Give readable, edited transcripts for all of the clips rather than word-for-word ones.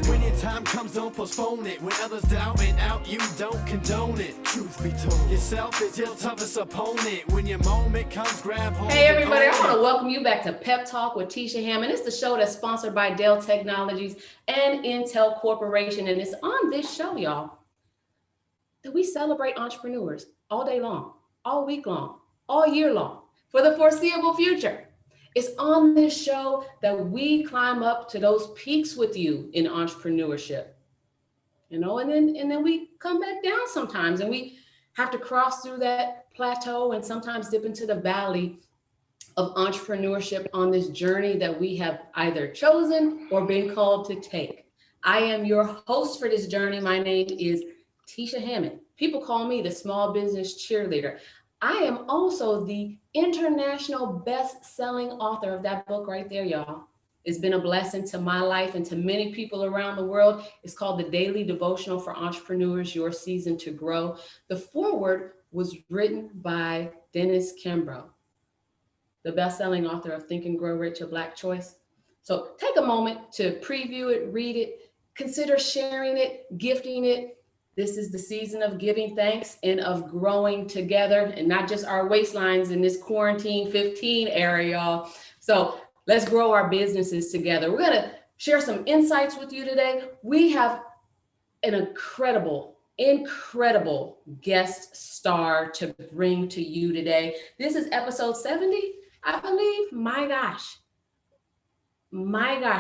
When your time comes, don't postpone it. When others doubt it out, you don't condone it. Truth be told, yourself is your toughest opponent. When your moment comes, grab hold. Hey everybody, I want to welcome you back to Pep Talk with Tisha Hammond. It's the show that's sponsored by Dell Technologies and Intel Corporation. And it's on this show, y'all, that we celebrate entrepreneurs all day long, all week long, all year long, for the foreseeable future. It's on this show that we climb up to those peaks with you in entrepreneurship, and then we come back down sometimes, and we have to cross through that plateau and sometimes dip into the valley of entrepreneurship on this journey that we have either chosen or been called to take. I am your host for this journey. My name is Tisha Hammond. People call me the small business cheerleader. I am also the international best-selling author of that book right there, y'all. It's been a blessing to my life and to many people around the world. It's called The Daily Devotional for Entrepreneurs, Your Season to Grow. The foreword was written by Dennis Kimbrough, the best-selling author of Think and Grow Rich, A Black Choice. So take a moment to preview it, read it, consider sharing it, gifting it. This is the season of giving thanks and of growing together, and not just our waistlines in this quarantine 15 era, y'all. So let's grow our businesses together. We're gonna share some insights with you today. We have an incredible guest star to bring to you today. This is episode 70, I believe. My gosh,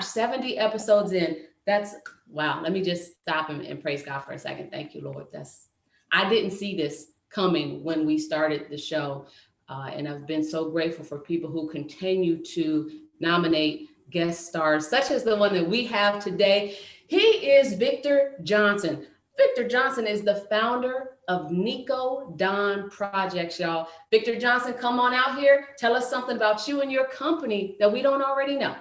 70 episodes in. That's wow. Let me just stop and praise God for a second. Thank you, Lord. I didn't see this coming when we started the show. And I've been so grateful for people who continue to nominate guest stars, such as the one that we have today. He is Victor Johnson. Victor Johnson is the founder of Nico-don-projects, y'all. Victor Johnson, come on out here. Tell us something about you and your company that we don't already know.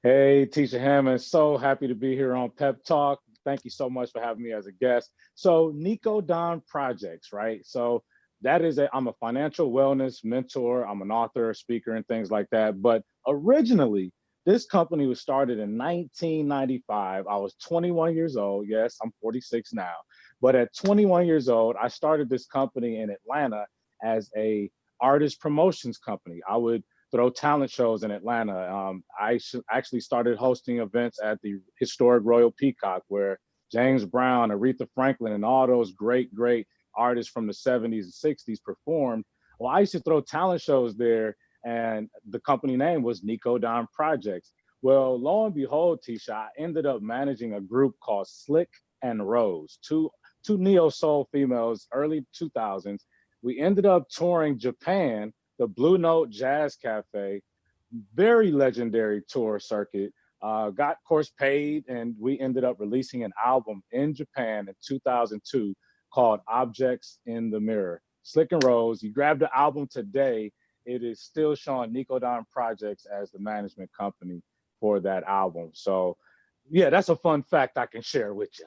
Hey, Tisha Hammond, so happy to be here on Pep Talk. Thank you so much for having me as a guest. So Nico-don-projects, right? So that is I'm a financial wellness mentor. I'm an author, speaker, and things like that. But originally, this company was started in 1995. I was 21 years old. Yes, I'm 46 now. But at 21 years old, I started this company in Atlanta as a artist promotions company. I would throw talent shows in Atlanta. I actually started hosting events at the historic Royal Peacock, where James Brown, Aretha Franklin, and all those great artists from the 70s and 60s performed. Well, I used to throw talent shows there, and the company name was Nico-don-projects. Well, lo and behold, Tisha, I ended up managing a group called Slick and Rose, two neo-soul females, early 2000s. We ended up touring Japan, the Blue Note Jazz Cafe, very legendary tour circuit, got, of course, paid, and we ended up releasing an album in Japan in 2002 called Objects in the Mirror. Slick and Rose, you grab the album today, it is still showing Nico-don-projects as the management company for that album. So yeah, that's a fun fact I can share with you.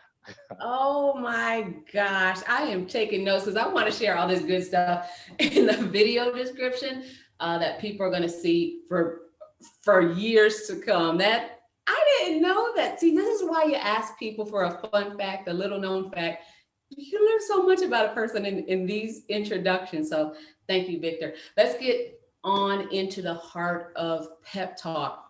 Oh my gosh, I am taking notes because I want to share all this good stuff in the video description that people are going to see for years to come. That I didn't know that. See, this is why you ask people for a fun fact, a little known fact. You learn so much about a person in these introductions. So thank you, Victor. Let's get on into the heart of Pep Talk.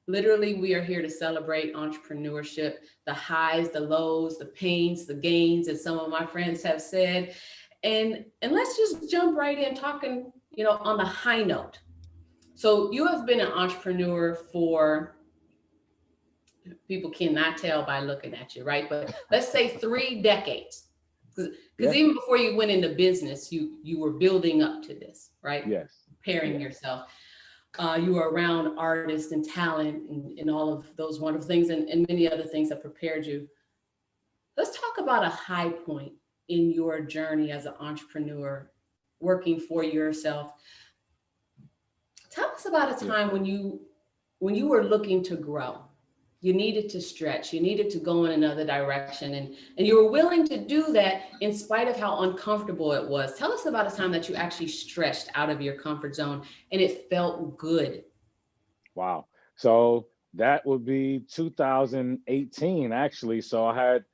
Literally, we are here to celebrate entrepreneurship, the highs, the lows, the pains, the gains, as some of my friends have said. And let's just jump right in talking, on the high note. So you have been an entrepreneur for, people cannot tell by looking at you, right? But let's say 3 decades. Because even before you went into business, you were building up to this, right? Yes. Preparing yourself. You were around artists and talent and all of those wonderful things and many other things that prepared you. Let's talk about a high point in your journey as an entrepreneur, working for yourself. Tell us about a time when you were looking to grow. You needed to stretch, you needed to go in another direction, and you were willing to do that in spite of how uncomfortable it was. Tell us about a time that you actually stretched out of your comfort zone and it felt good. Wow. So That would be 2018, actually. So I had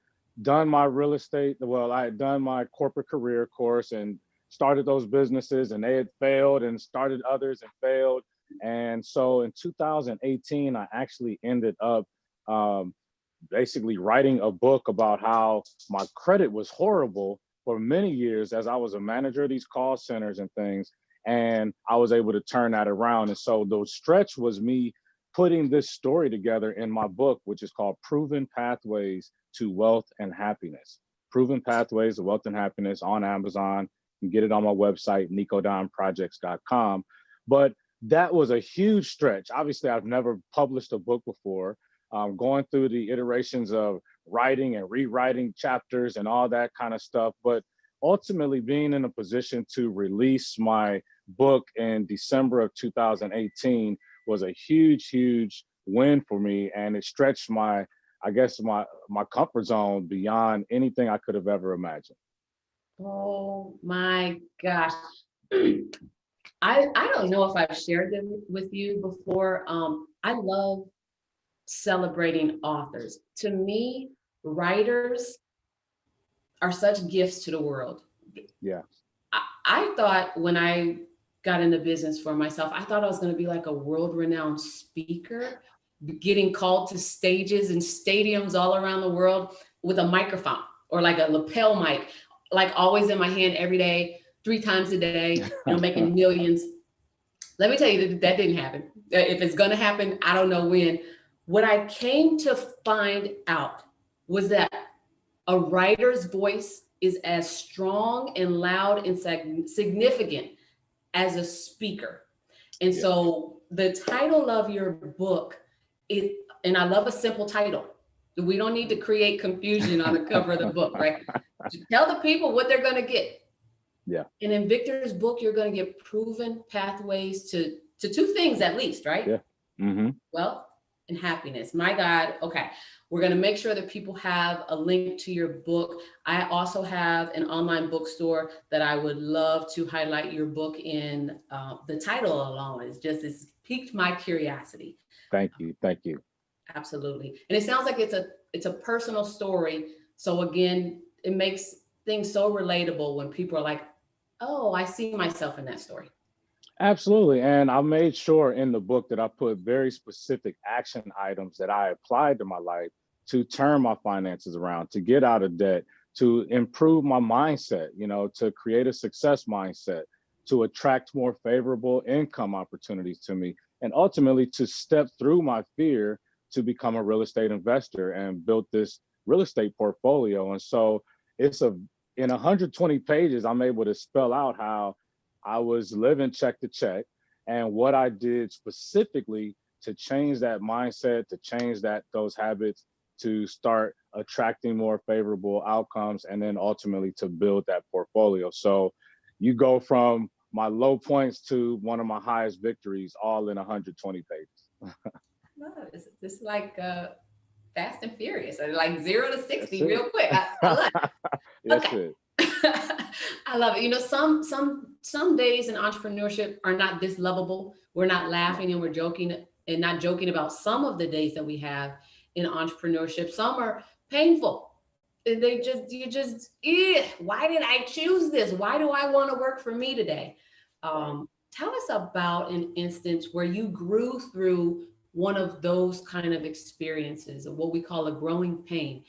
done my real estate, well, I had done my corporate career course and started those businesses, and they had failed, and started others and failed. And so in 2018, I actually ended up um, basically writing a book about how my credit was horrible for many years as I was a manager of these call centers and things. And I was able to turn that around. And so the stretch was me putting this story together in my book, which is called Proven Pathways to Wealth and Happiness. Proven Pathways to Wealth and Happiness on Amazon. You can get it on my website, nico-don-projects.com. But that was a huge stretch. Obviously, I've never published a book before. Going through the iterations of writing and rewriting chapters and all that kind of stuff. But ultimately being in a position to release my book in December of 2018 was a huge, huge win for me. And it stretched my, I guess, my comfort zone beyond anything I could have ever imagined. Oh my gosh. I don't know if I've shared them with you before. I love celebrating authors. To me, writers are such gifts to the world. Yeah. I thought when I got into business for myself, I thought I was going to be like a world-renowned speaker, getting called to stages and stadiums all around the world with a microphone or like a lapel mic, like always in my hand every day, 3 times a day, making millions. Let me tell you that didn't happen. If it's going to happen, I don't know when. What I came to find out was that a writer's voice is as strong and loud and significant as a speaker. And so the title of your book is, and I love a simple title. We don't need to create confusion on the cover of the book, right? Tell the people what they're going to get. Yeah. And in Victor's book, you're going to get proven pathways to 2 things at least, right? Yeah. Mm-hmm. Wealth and happiness. My God. Okay. We're going to make sure that people have a link to your book. I also have an online bookstore that I would love to highlight your book in. The title alone it's piqued my curiosity. Thank you. Thank you. Absolutely. And it sounds like it's a personal story. So again, it makes things so relatable when people are like, oh, I see myself in that story. Absolutely. And I made sure in the book that I put very specific action items that I applied to my life to turn my finances around, to get out of debt, to improve my mindset, to create a success mindset, to attract more favorable income opportunities to me, and ultimately to step through my fear to become a real estate investor and build this real estate portfolio. And so in 120 pages, I'm able to spell out how I was living check to check and what I did specifically to change that mindset, to change those habits, to start attracting more favorable outcomes, and then ultimately to build that portfolio. So you go from my low points to one of my highest victories, all in 120 pages. Love it. It's like Fast and Furious, like 0 to 60 real quick. I love it. That's okay. it. I love it. Some days in entrepreneurship are not this lovable. We're not laughing and we're joking and not joking about some of the days that we have in entrepreneurship. Some are painful. And why did I choose this? Why do I want to work for me today? Tell us about an instance where you grew through one of those kind of experiences, of what we call a growing pain.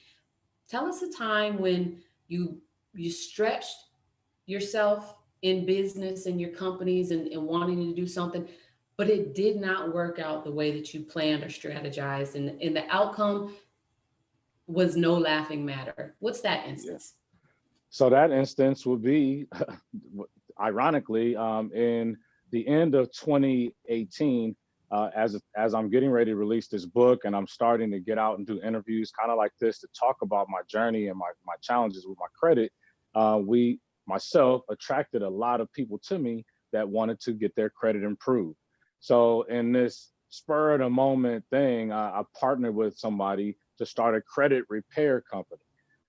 Tell us a time when you stretched yourself in business and your companies and wanting to do something, but it did not work out the way that you planned or strategized. And the outcome was no laughing matter. What's that instance? Yeah. So that instance would be, ironically, in the end of 2018, as I'm getting ready to release this book and I'm starting to get out and do interviews kind of like this to talk about my journey and my challenges with my credit, myself attracted a lot of people to me that wanted to get their credit improved. So in this spur of the moment thing, I partnered with somebody to start a credit repair company.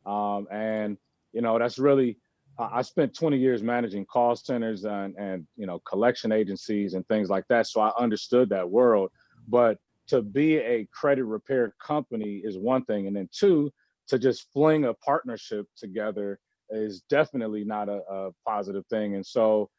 And, that's really, I spent 20 years managing call centers and collection agencies and things like that. So I understood that world. But to be a credit repair company is one thing. And then two, to just fling a partnership together is definitely not a positive thing. And so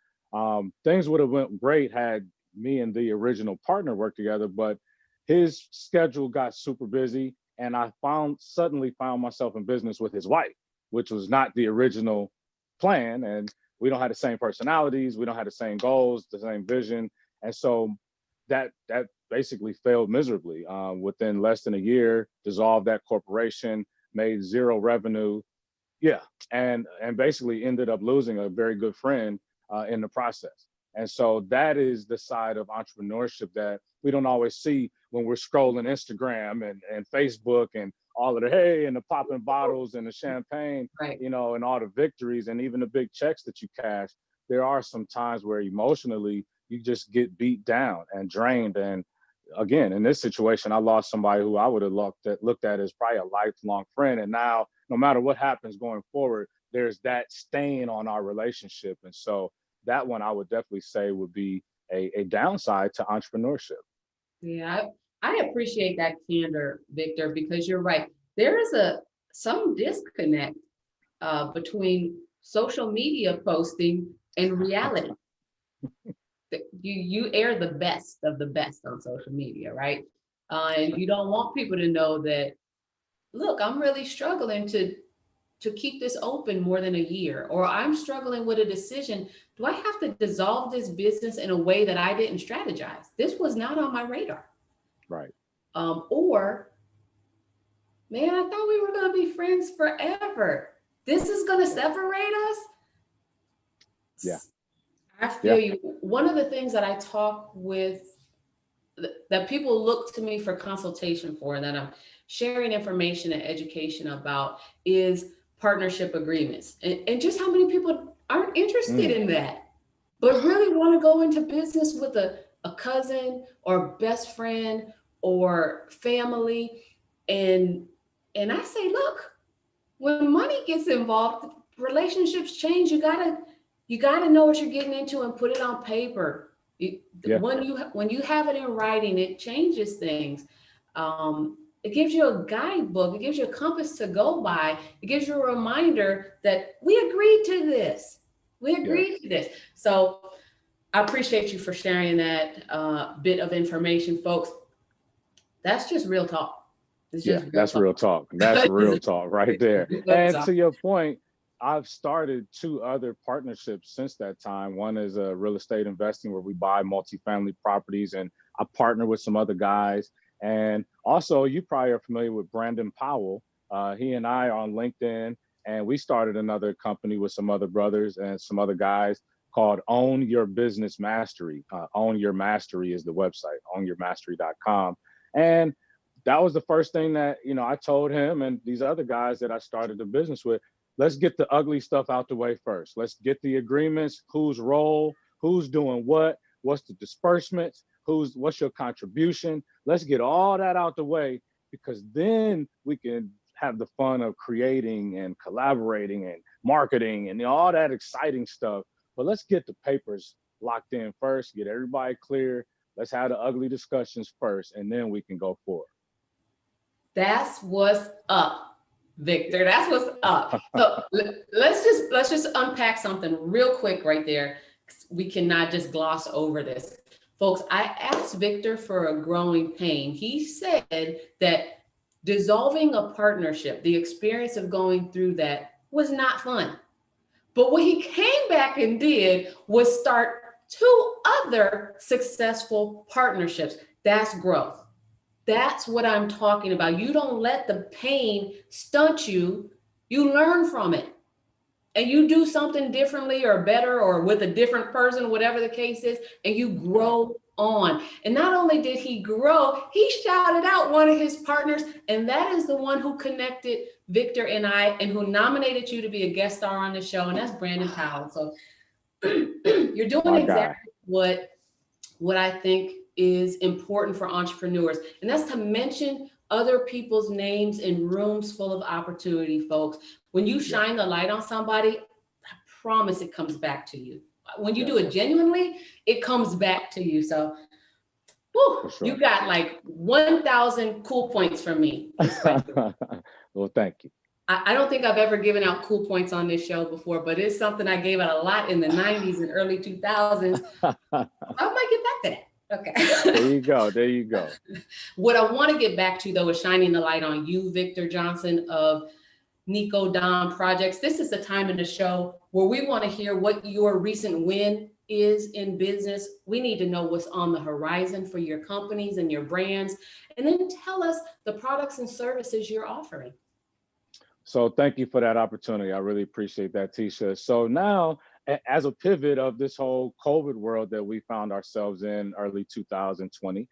things would have went great had me and the original partner worked together, but his schedule got super busy, and I suddenly found myself in business with his wife, which was not the original plan. And we don't have the same personalities, we don't have the same goals, the same vision. And so that basically failed miserably. Within less than a year, dissolved that corporation, made zero revenue. Yeah, and basically ended up losing a very good friend in the process. And so that is the side of entrepreneurship that we don't always see when we're scrolling Instagram and Facebook and all of the hey and the popping bottles and the champagne, Right. you know, and all the victories and even the big checks that you cash. There are some times where emotionally you just get beat down and drained. And again, in this situation, I lost somebody who I would have looked at as probably a lifelong friend. And now, no matter what happens going forward, there's that stain on our relationship. And so that one I would definitely say would be a downside to entrepreneurship. Yeah, I appreciate that candor, Victor, because you're right. There is some disconnect between social media posting and reality. You air the best of the best on social media, right? And you don't want people to know that, look, I'm really struggling to keep this open more than a year, or I'm struggling with a decision. Do I have to dissolve this business in a way that I didn't strategize? This was not on my radar. Right. Or, man, I thought we were going to be friends forever. This is going to separate us. Yeah. I feel you. One of the things that I talk with, that people look to me for consultation for, that I'm sharing information and education about, is partnership agreements, and just how many people aren't interested in that, but really want to go into business with a cousin or best friend or family. And I say, look, when money gets involved, relationships change. You gotta know what you're getting into and put it on paper. When you have it in writing, it changes things. It gives you a guidebook. It gives you a compass to go by. It gives you a reminder that we agreed to this. To this. So I appreciate you for sharing that bit of information, folks. That's just real talk. That's real talk. That's real talk right there. And to your point, I've started 2 other partnerships since that time. One is real estate investing, where we buy multifamily properties, and I partner with some other guys. And also, you probably are familiar with Brandon Powell. He and I are on LinkedIn, and we started another company with some other brothers and some other guys called Own Your Business Mastery. Own Your Mastery is the website, ownyourmastery.com. And that was the first thing that, you know, I told him and these other guys that I started the business with. Let's get the ugly stuff out the way first. Let's get the agreements, whose role, who's doing what's the disbursements, what's your contribution. Let's get all that out the way, because then we can have the fun of creating and collaborating and marketing and all that exciting stuff. But let's get the papers locked in first, get everybody clear. Let's have the ugly discussions first, and then we can go forward. That's what's up, Victor. That's what's up. So let's just unpack something real quick right there. We cannot just gloss over this. Folks, I asked Victor for a growing pain. He said that dissolving a partnership, the experience of going through that, was not fun. But what he came back and did was start 2 other successful partnerships. That's growth. That's what I'm talking about. You don't let the pain stunt you. You learn from it. And you do something differently or better or with a different person, whatever the case is, and you grow on. And not only did he grow, he shouted out one of his partners, and that is the one who connected Victor and I, and who nominated you to be a guest star on the show, and that's Brandon Powell. So you're doing exactly what I think is important for entrepreneurs, and that's to mention other people's names in rooms full of opportunity, folks. When you shine the light on somebody, I promise it comes back to you. When you do it genuinely, it comes back to you. So, Whew, for sure. you got like 1,000 cool points from me. Well, thank you. I don't think I've ever given out cool points on this show before, but it's something I gave out a lot in the 90s and early 2000s. I might get back to that. Okay. There you go. There you go. What I want to get back to, though, is shining the light on you, Victor Johnson of Nico-don-projects. This is the time in the show where we want to hear what your recent win is in business. We need to know what's on the horizon for your companies and your brands, and then tell us the products and services you're offering. So thank you for that opportunity. I really appreciate that, Tisha. So now, as a pivot of this whole COVID world that we found ourselves in early 2020,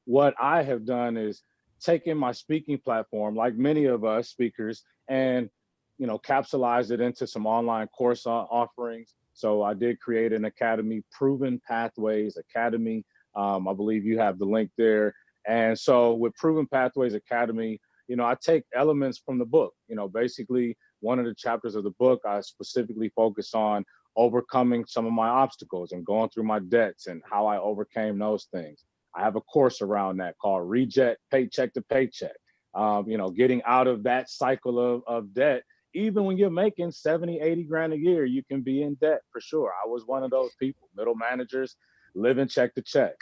what I have done is taken my speaking platform, like many of us speakers, and capsulized it into some online course offerings. So I did create an academy, Proven Pathways Academy. I believe you have the link there. And so with Proven Pathways Academy, I take elements from the book. Basically, one of the chapters of the book, I specifically focus on overcoming some of my obstacles and going through my debts and how I overcame those things. I have a course around that called Reject Paycheck to Paycheck. Getting out of that cycle of debt. Even when you're making 70, 80 grand a year, you can be in debt for sure. I was one of those people, middle managers, living check to check.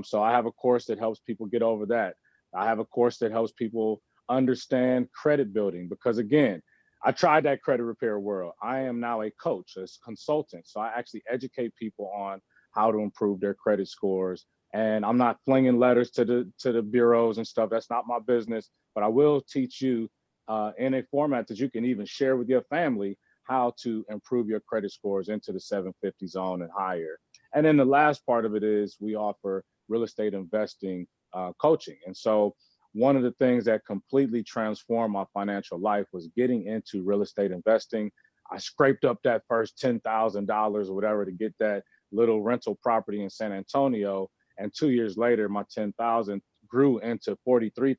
So I have a course that helps people get over that. I have a course that helps people understand credit building, because again, I tried that credit repair world. I am now a coach, a consultant. So I actually educate people on how to improve their credit scores. And I'm not flinging letters to the bureaus and stuff. That's not my business. But I will teach you in a format that you can even share with your family how to improve your credit scores into the 750 zone and higher. And then the last part of it is we offer real estate investing coaching. And so one of the things that completely transformed my financial life was getting into real estate investing. I scraped up that first $10,000 or whatever to get that little rental property in San Antonio. And 2 years later, my $10,000 grew into $43,000.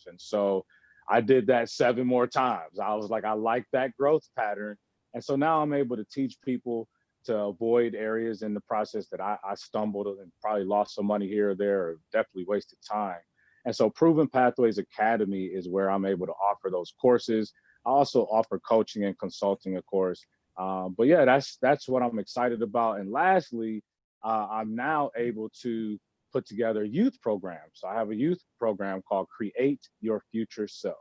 And so I did that 7 more times. I was like, I like that growth pattern. And so now I'm able to teach people to avoid areas in the process that I stumbled and probably lost some money here or there, or definitely wasted time. And so Proven Pathways Academy is where I'm able to offer those courses. I also offer coaching and consulting, of course. But yeah, that's what I'm excited about. And lastly, I'm now able to put together youth programs. So I have a youth program called Create Your Future Self.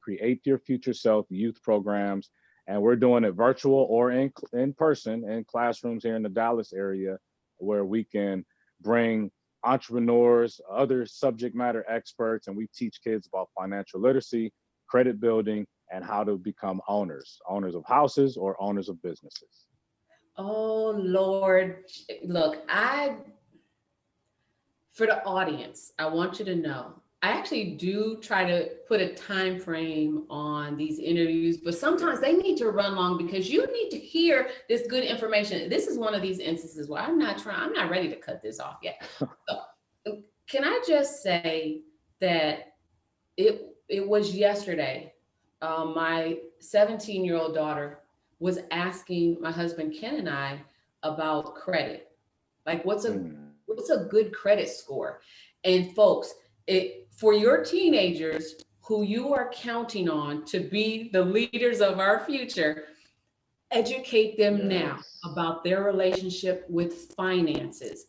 Create Your Future Self youth programs. And we're doing it virtual or in person in classrooms here in the Dallas area, where we can bring entrepreneurs, other subject matter experts, and we teach kids about financial literacy, credit building, and how to become owners of houses or owners of businesses. Oh, Lord. Look, for the audience, I want you to know, I actually do try to put a time frame on these interviews, but sometimes they need to run long because you need to hear this good information. This is one of these instances where I'm not ready to cut this off yet. So, can I just say that it was yesterday, my 17-year-old daughter was asking my husband Ken and I about credit. Like, what's a good credit score? And folks, for your teenagers who you are counting on to be the leaders of our future, educate them now about their relationship with finances.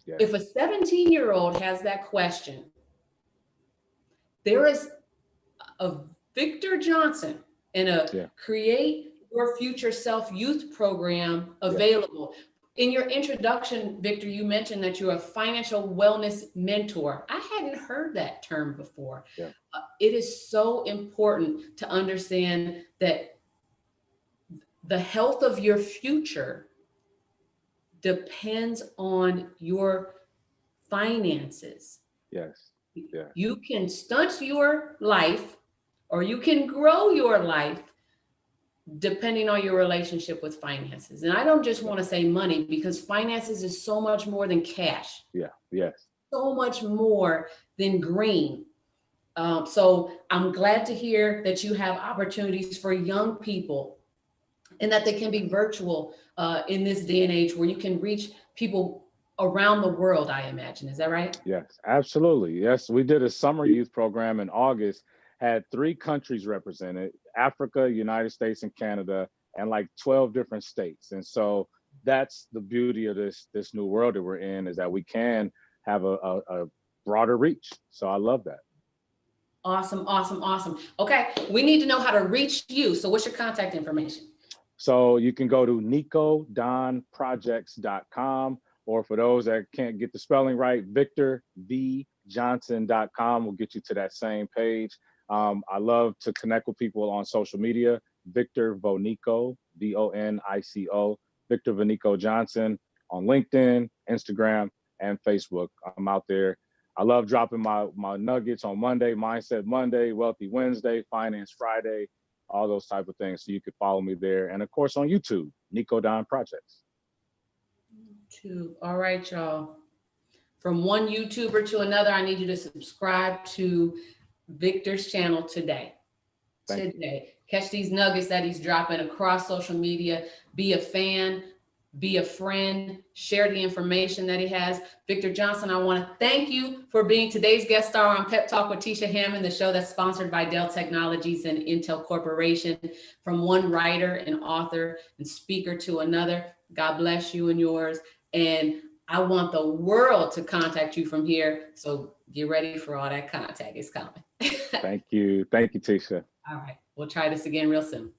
Yes. If a 17-year-old has that question, there is a Victor Johnson and a Create Your Future Self youth program available. In your introduction, Victor, you mentioned that you're a financial wellness mentor. I hadn't heard that term before. Yeah. It is so important to understand that the health of your future depends on your finances. Yes. Yeah. You can stunt your life or you can grow your life depending on your relationship with finances. And I don't just want to say money, because finances is so much more than cash. Yeah. Yes. So much more than green. So I'm glad to hear that you have opportunities for young people and that they can be virtual in this day and age, where you can reach people around the world, I imagine. Is that right? Yes, absolutely. Yes, we did a summer youth program in August, had 3 countries represented, Africa, United States, and Canada, and like 12 different states. And so that's the beauty of this new world that we're in, is that we can have a broader reach. So I love that. Awesome, awesome, awesome. Okay, we need to know how to reach you. So what's your contact information? So you can go to nico-don-projects.com, or for those that can't get the spelling right, victorvjohnson.com will get you to that same page. I love to connect with people on social media. Victor Vonico, Vonico, Victor Vonico Johnson on LinkedIn, Instagram, and Facebook. I'm out there. I love dropping my nuggets on Monday, Mindset Monday, Wealthy Wednesday, Finance Friday, all those type of things. So you can follow me there. And of course on YouTube, Nico-Don Projects. All right, y'all. From one YouTuber to another, I need you to subscribe to Victor's channel today. Catch these nuggets that he's dropping across social media. Be a fan, be a friend, share the information that he has. Victor Johnson, I want to thank you for being today's guest star on Pep Talk with Tisha Hammond, the show that's sponsored by Dell Technologies and Intel Corporation. From one writer and author and speaker to another, God bless you and yours. And I want the world to contact you from here. So get ready for all that contact. It's coming. Thank you. Thank you, Tisha. All right. We'll try this again real soon.